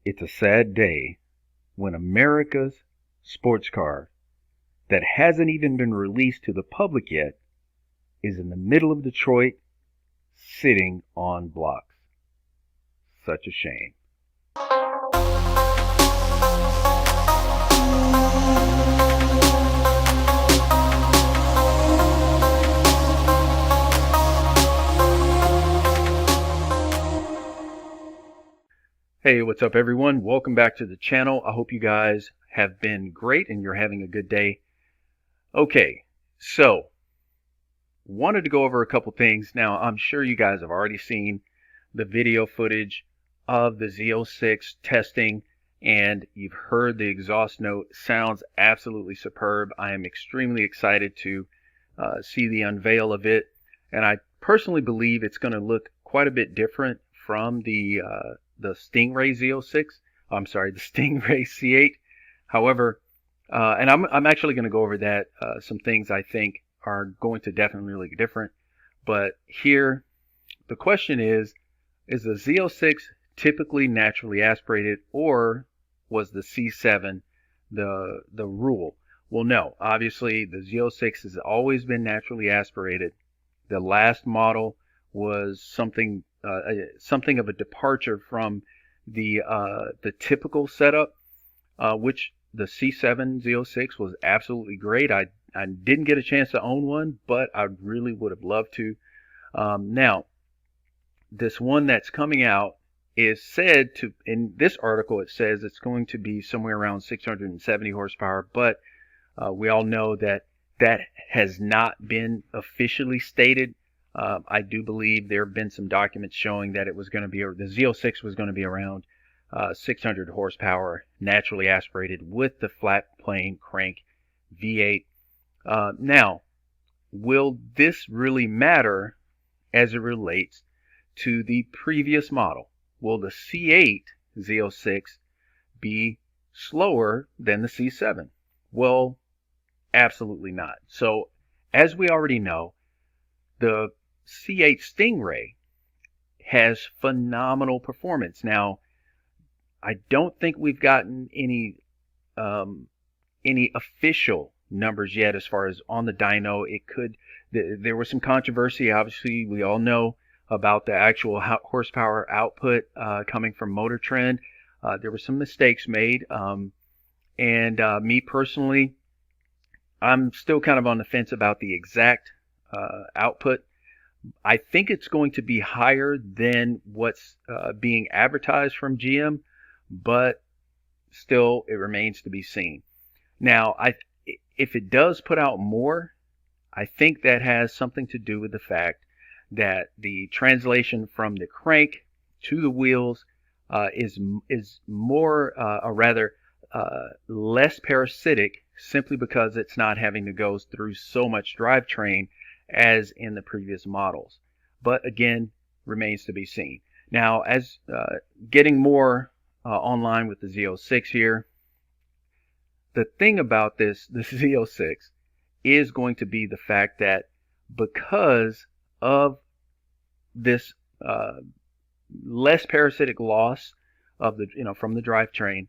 It's a sad day when America's sports car that hasn't even been released to the public yet is in the middle of Detroit sitting on blocks. Such a shame. Hey, what's up everyone? Welcome back to the channel. I hope you guys have been great and you're having a good day. Okay, so wanted to go over a couple things. Now, I'm sure you guys have already seen the video footage of the Z06 testing and you've heard the exhaust note. Sounds absolutely superb. I am extremely excited to see the unveil of it, and I personally believe it's going to look quite a bit different from the Stingray Z06. I'm sorry, the Stingray C8. However, and I'm actually going to go over that. Some things I think are going to definitely look different. But here, the question is the Z06 typically naturally aspirated, or was the C7 the rule? Well, no. Obviously, the Z06 has always been naturally aspirated. The last model was something of a departure from the typical setup, which the C7 Z06 was absolutely great. I didn't get a chance to own one, but I really would have loved to. Now, this one that's coming out is said to, in this article, it says it's going to be somewhere around 670 horsepower, but we all know that that has not been officially stated. I do believe there have been some documents showing that it was going to be, the Z06 was going to be around 600 horsepower, naturally aspirated with the flat plane crank V8. Now, will this really matter as it relates to the previous model? Will the C8 Z06 be slower than the C7? Well, absolutely not. So, as we already know, the C8 Stingray has phenomenal performance. Now, I don't think we've gotten any official numbers yet as far as on the dyno. It could, there was some controversy. Obviously, we all know about the actual horsepower output coming from Motor Trend. There were some mistakes made, and me personally, I'm still kind of on the fence about the exact output. I think it's going to be higher than what's being advertised from GM, but still it remains to be seen. Now, if it does put out more, I think that has something to do with the fact that the translation from the crank to the wheels is more, or rather, less parasitic, simply because it's not having to go through so much drivetrain as in the previous models. But again, remains to be seen. Now, as getting more online with the Z06 here, the thing about the Z06 is going to be the fact that because of this less parasitic loss of the, from the drivetrain,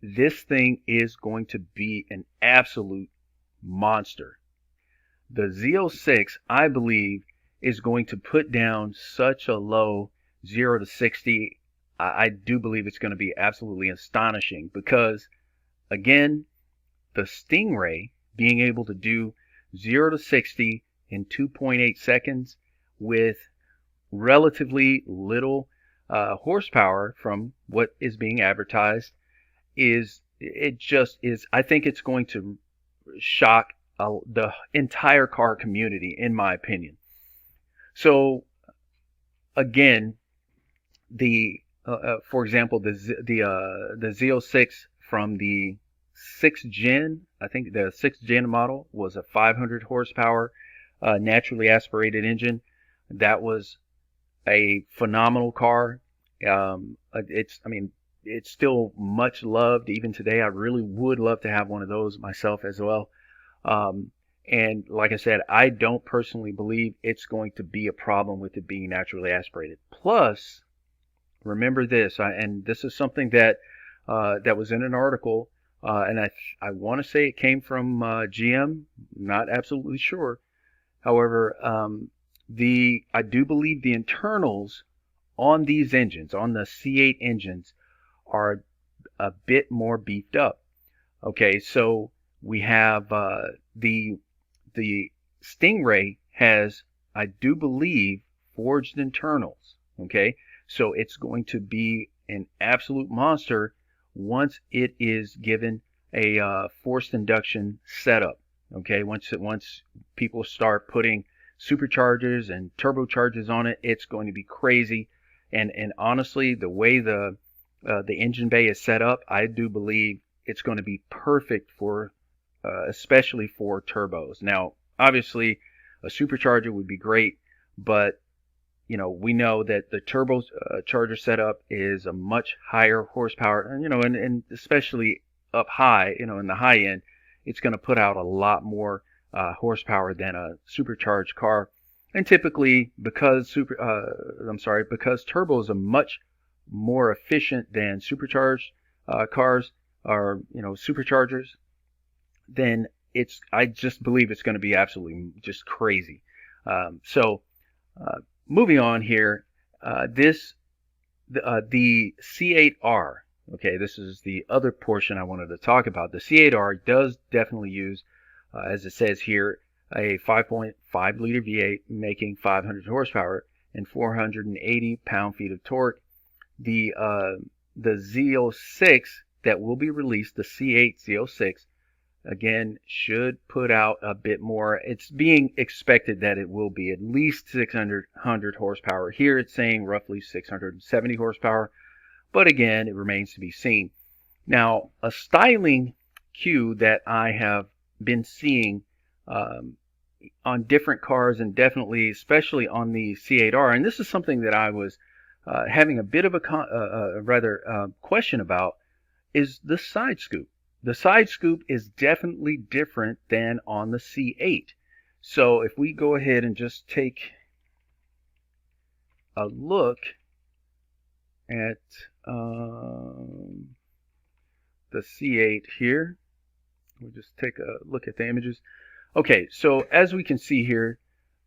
this thing is going to be an absolute monster. The Z06, I believe, is going to put down such a low 0 to 60. I do believe it's going to be absolutely astonishing because, again, the Stingray being able to do 0 to 60 in 2.8 seconds with relatively little horsepower from what is being advertised I think it's going to shock the entire car community, in my opinion. So again, for example, the Z06 from the 6th gen, I think the 6th gen model was a 500 horsepower naturally aspirated engine. That was a phenomenal car. It's still much loved even today. I really would love to have one of those myself as well. And like I said, I don't personally believe it's going to be a problem with it being naturally aspirated. Plus, remember this, and this is something that that was in an article, and I want to say it came from GM. Not absolutely sure. However, I do believe the internals on these engines, on the C8 engines, are a bit more beefed up. Okay, so we have the Stingray has, I do believe, forged internals. Okay, so it's going to be an absolute monster once it is given a forced induction setup. Okay, once people start putting superchargers and turbochargers on it, it's going to be crazy. And honestly, the way the engine bay is set up, I do believe it's going to be perfect for, especially for turbos. Now, obviously, a supercharger would be great, but we know that the turbo charger setup is a much higher horsepower, and especially up high, in the high end, it's going to put out a lot more horsepower than a supercharged car. And typically, because because turbos are much more efficient than supercharged cars or superchargers, then I just believe it's going to be absolutely just crazy. So moving on here, the C8R. Okay, this is the other portion I wanted to talk about. The C8R does definitely use, as it says here, a 5.5 liter V8 making 500 horsepower and 480 pound-feet of torque. The Z06 that will be released, the C8 Z06, again, should put out a bit more. It's being expected that it will be at least 600 horsepower. Here it's saying roughly 670 horsepower, but again, it remains to be seen. Now, a styling cue that I have been seeing on different cars, and definitely, especially on the C8R, and this is something that I was having a bit of a question about, is the side scoop. The side scoop is definitely different than on the C8. So if we go ahead and just take a look at the C8 here, we'll just take a look at the images. Okay, so as we can see here,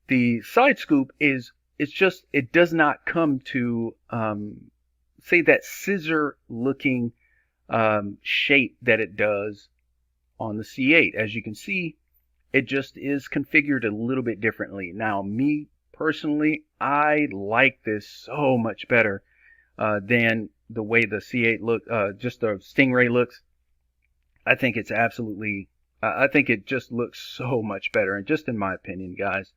the side scoop it does not come to say that scissor looking shape that it does on the C8. As you can see, it just is configured a little bit differently. Now, me personally, I like this so much better than the way the C8 just the Stingray looks. I think it's absolutely, I think it just looks so much better, and just in my opinion, guys.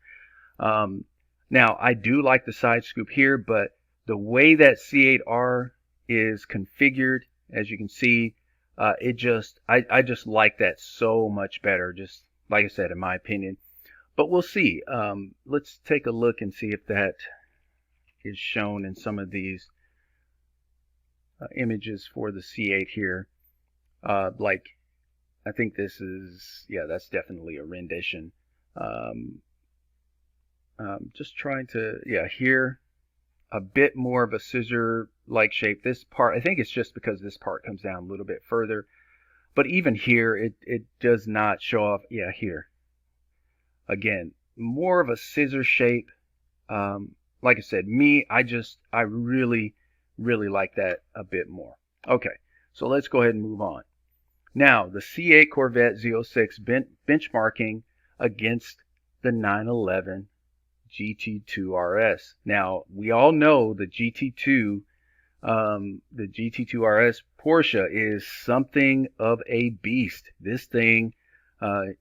Now, I do like the side scoop here, but the way that C8R is configured, as you can see, I just like that so much better, just like I said, in my opinion. But we'll see. Let's take a look and see if that is shown in some of these images for the C8 here. Like, I think this is, yeah, that's definitely a rendition. Just trying to, yeah, here, a bit more of a scissor-like shape. This part, I think it's just because this part comes down a little bit further. But even here, it does not show off. Yeah, here. Again, more of a scissor shape. Like I said, I really, really like that a bit more. Okay, so let's go ahead and move on. Now, the C8 Corvette Z06 benchmarking against the 911 GT2 RS. Now, we all know the GT2 RS Porsche is something of a beast. This thing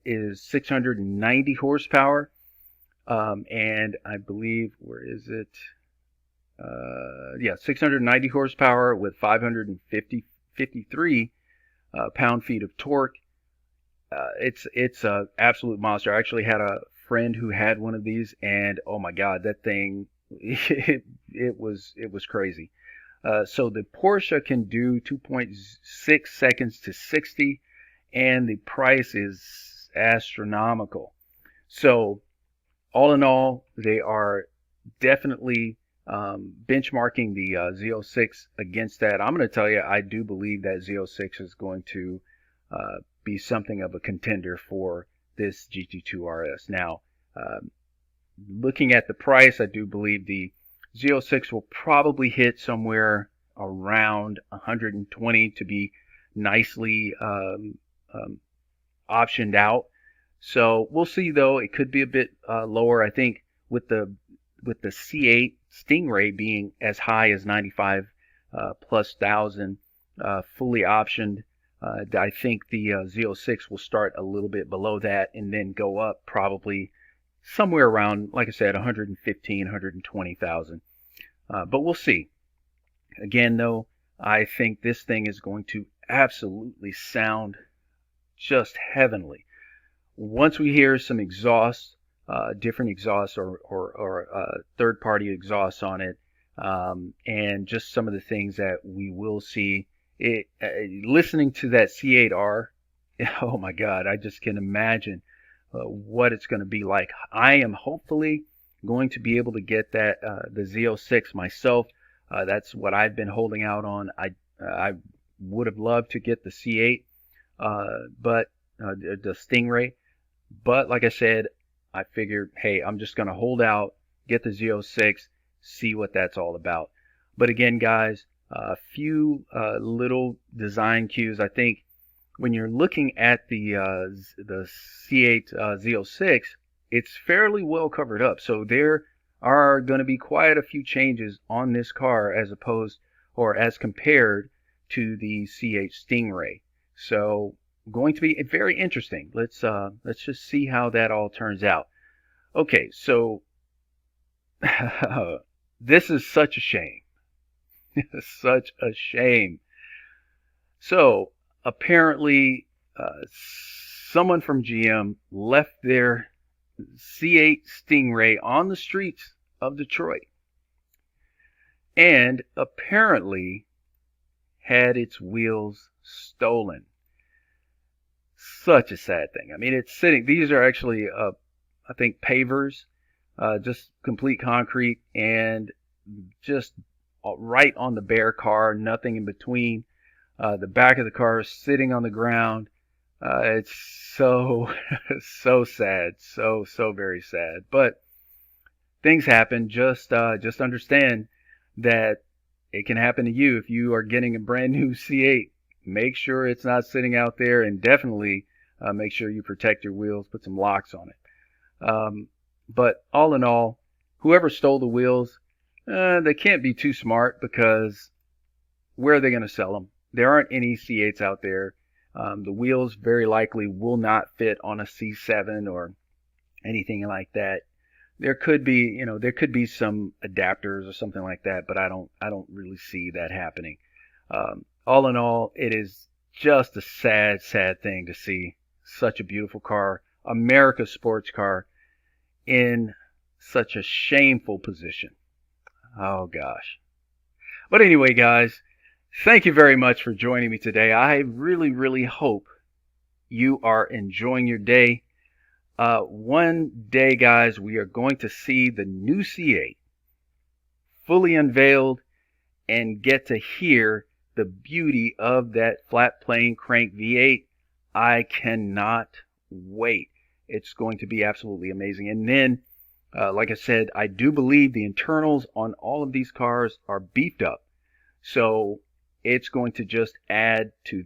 is 690 horsepower, and I believe, where is it? Yeah, 690 horsepower with 553 pound-feet of torque. It's a absolute monster. I actually had a friend who had one of these, and oh my God, that thing, it was crazy. So the Porsche can do 2.6 seconds to 60, and the price is astronomical. So all in all, they are definitely benchmarking the Z06 against that, I'm going to tell you, I do believe that Z06 is going to be something of a contender for this GT2 RS. Now, looking at the price, I do believe the Z06 will probably hit somewhere around 120 to be nicely optioned out. So we'll see, though. It could be a bit lower. I think with the C8 Stingray being as high as 95 plus thousand fully optioned, I think the Z06 will start a little bit below that and then go up probably somewhere around, like I said, 115, 120,000. But we'll see. Again, though, I think this thing is going to absolutely sound just heavenly. Once we hear some exhausts, different exhausts or third-party exhausts on it, and just some of the things that we will see, listening to that C8R, oh my God, I just can imagine what it's going to be like. I am hopefully going to be able to get that the Z06 myself. That's what I've been holding out on. I would have loved to get the C8, but the Stingray. But like I said, I figured, hey, I'm just going to hold out, get the Z06, see what that's all about. But again, guys, a few little design cues. I think when you're looking at the C8 Z06, it's fairly well covered up. So there are going to be quite a few changes on this car as opposed or as compared to the C8 Stingray. So going to be very interesting. Let's just see how that all turns out. Okay, so this is such a shame. Such a shame. So apparently someone from GM left their C8 Stingray on the streets of Detroit and apparently had its wheels stolen. Such a sad thing. I mean, it's sitting, these are actually I think pavers, just complete concrete, and just right on the bare car, nothing in between. The back of the car is sitting on the ground. It's so so sad, so very sad. But things happen. Just understand that it can happen to you if you are getting a brand new C8. Make sure it's not sitting out there, and definitely make sure you protect your wheels. Put some locks on it. But all in all, whoever stole the wheels, they can't be too smart, because where are they going to sell them? There aren't any C8s out there. The wheels very likely will not fit on a C7 or anything like that. There could be, there could be some adapters or something like that, but I don't really see that happening. All in all, it is just a sad thing to see such a beautiful car, America's sports car, in such a shameful position. Oh gosh. But anyway, guys, thank you very much for joining me today. I really hope you are enjoying your day. One day, guys, we are going to see the new C8 fully unveiled and get to hear the beauty of that flat plane crank V8. I cannot wait. It's going to be absolutely amazing. And then, like I said, I do believe the internals on all of these cars are beefed up. So it's going to just add to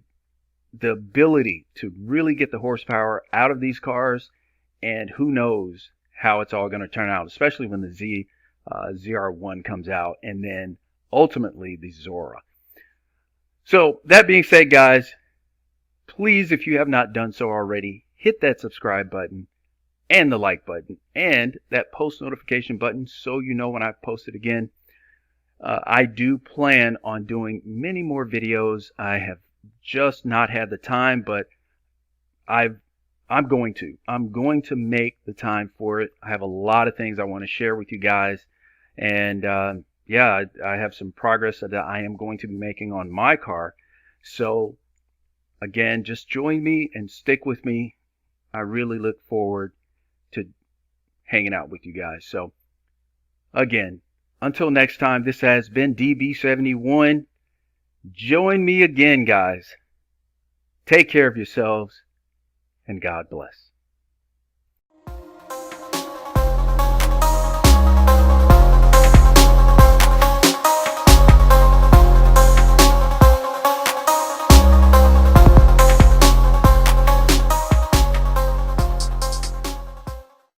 the ability to really get the horsepower out of these cars. And who knows how it's all going to turn out, especially when the ZR1 comes out, and then ultimately the Zora. So that being said, guys, please, if you have not done so already, hit that subscribe button and the like button and that post notification button so you know when I've posted again. I do plan on doing many more videos. I have just not had the time, but I'm going to make the time for it. I have a lot of things I want to share with you guys, and yeah, I have some progress that I am going to be making on my car. So again, just join me and stick with me. I really look forward to hanging out with you guys. So again, Until next time, this has been DB71. Join me again, guys. Take care of yourselves, and God bless.